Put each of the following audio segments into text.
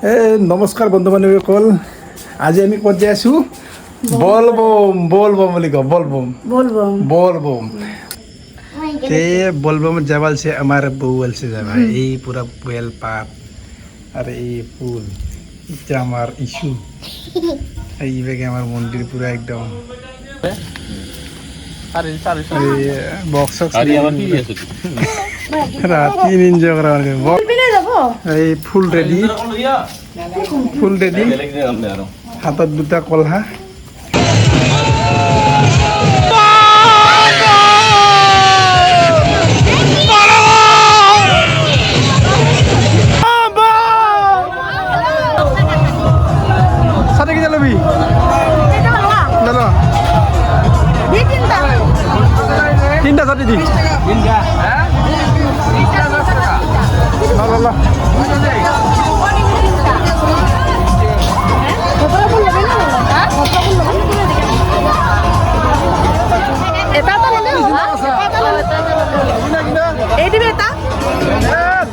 নমস্কাৰ বন্ধু বান্ধৱীসকল, আজি আমি ক'ত যাই আছোঁ? বলবম বলবম বুলি কওঁ, বলবম বলবম বলবম। ते बोलबम जबल से हमारे बुवल से जब है ये पूरा बेल पात अरे ये फूल इतना हमार इशू ये बेगे हमार मंदिर पूरा एकदम बॉक्स राती एंजॉय करा ये फुल रेडी हाथत दुटा कलहा তিনটা সাথে দি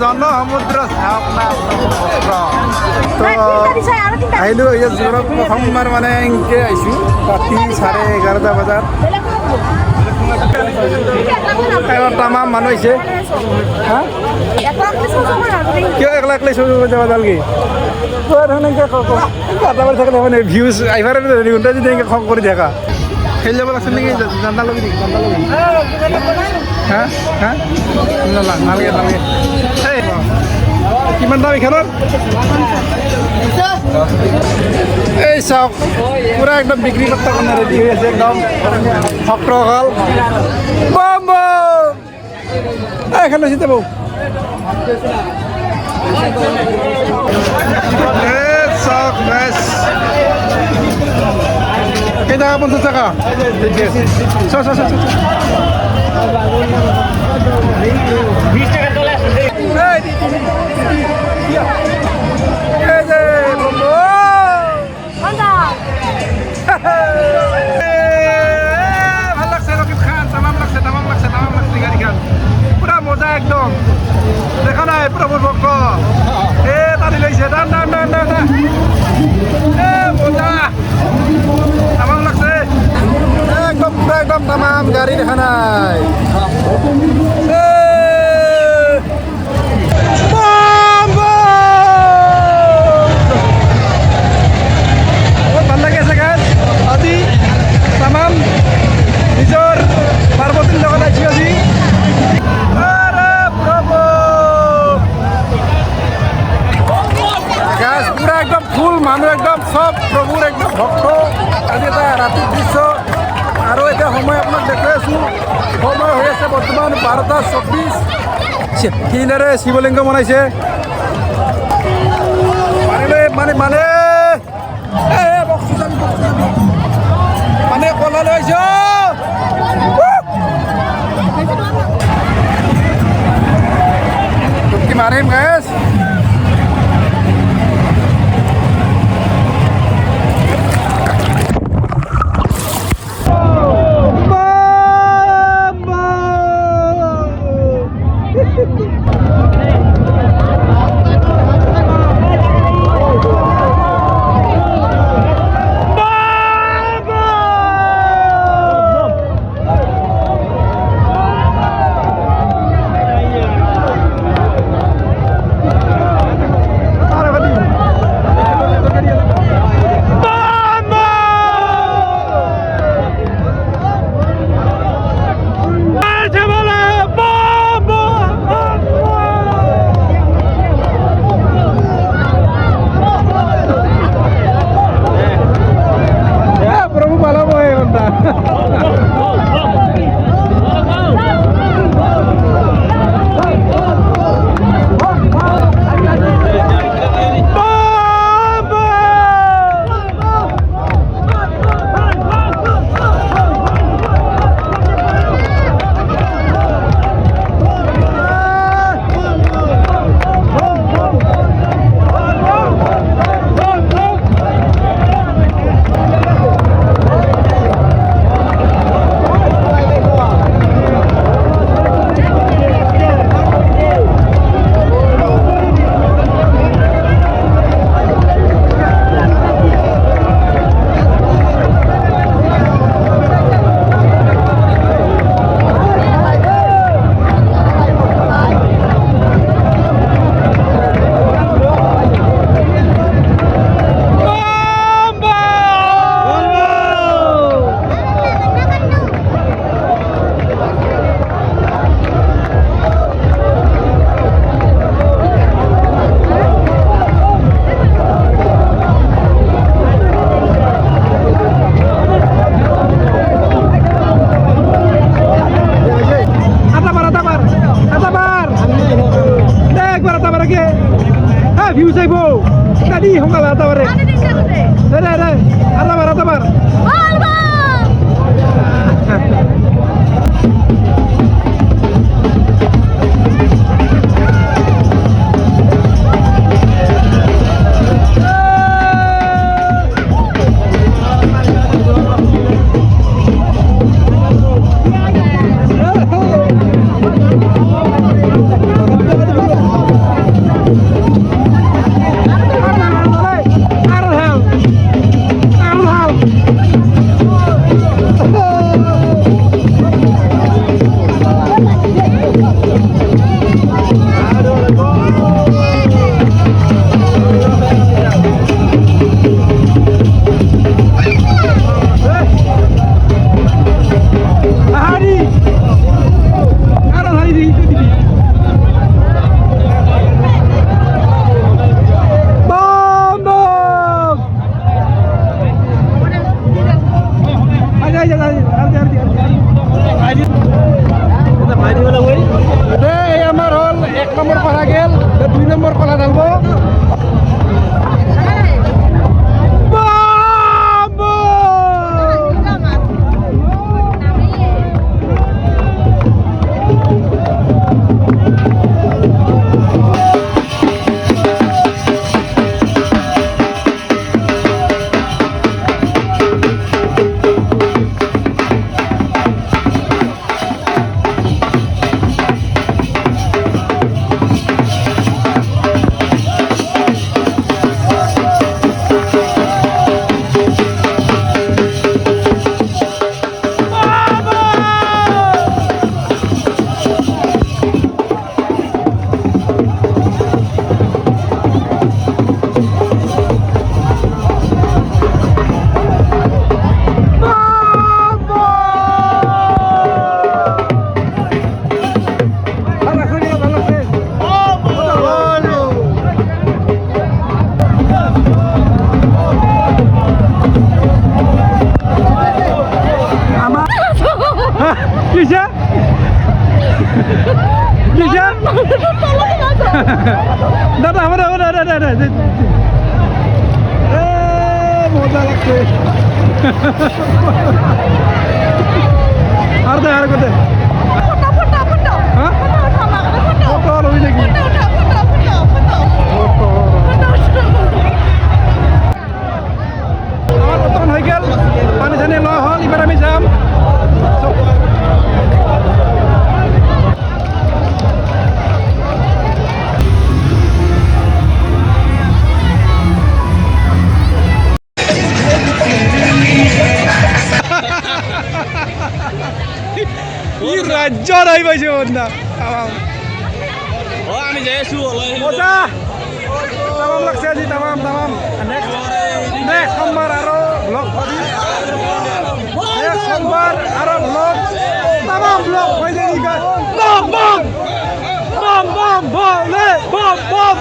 জন সমুদ্র আহিলো জোৰত প্ৰথমবাৰ মানে এনেকৈ আহিছোঁ ৰাতি 11:30 বজাত তামাম মানুহ আহিছে কিয় একলা একলাই যাব যালগি কাটাবাৰ থাকিলে মানে ভিউজ আহিবাৰে ঘণ্টা যদি এনেকৈ খং কৰি থাকা খেলি যাব লাগিছিল নেকি জানা লবি নেকি হা হা নালাগে নালাগে কিমান দাম এইখনৰ এই চাওক পুৰা একদম বিক্ৰী কৰ্তা কাৰণে ৰেডি হৈ আছে একদম ভক্তসকল বম বম এইখন লৈছে বৌ চাওক কেই টকা 50 টাকা চ 20 টাকা চলে আছে ভাল লাগছে রকিব খান তামাম লাগছে গাড়িখান পুরা মজা একদম দেখা নাই পুরা ভক্ত টানি লৈছে টান মজা তামাম লাগছে একদম পুরা একদম তামাম গাড়ি দেখা নাই ভাল লাগে আছে গাছ আজি তামাম নিজৰ পাৰ্বতীৰ লগত আহিছোঁ আজি গাছ পুৰা একদম ফুল মানুহ একদম চব প্ৰভুৰ একদম ভক্ত আজি এটা ৰাতিৰ দৃশ্য আৰু এতিয়া সময় আপোনাক দেখুৱাই আছোঁ সময় হৈ আছে বৰ্তমান 12:24 শিলেৰে শিৱলিংগ বনাইছে মানে মানে কলা লৈছ কি মাৰিম গেছ view চাইব কাদি সোনকালে এটা বাৰে দে দে দে এটা বাৰ আমার হল 1 নম্বর কলা গেল 2 নম্বর কলা ঢালবো Kisha? Kisha? Dah. Mota lagse. Arda yaar kote. Foto. Hah? Foto loi lagi. Foto. Amar botton hoy gel. Pani jane lo hol ibar ami jam. Raja dah ibu cunda. Tamam. Oh, kami jaya suruh lah. Oja. Tamam lagi aja tamam. Next nomor aro blog tadi. Next nomor aro blog. Tamam blog. Kau jadi kan? Bom. Boleh. Bom.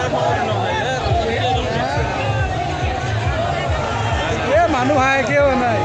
Ye manu hai kau naik.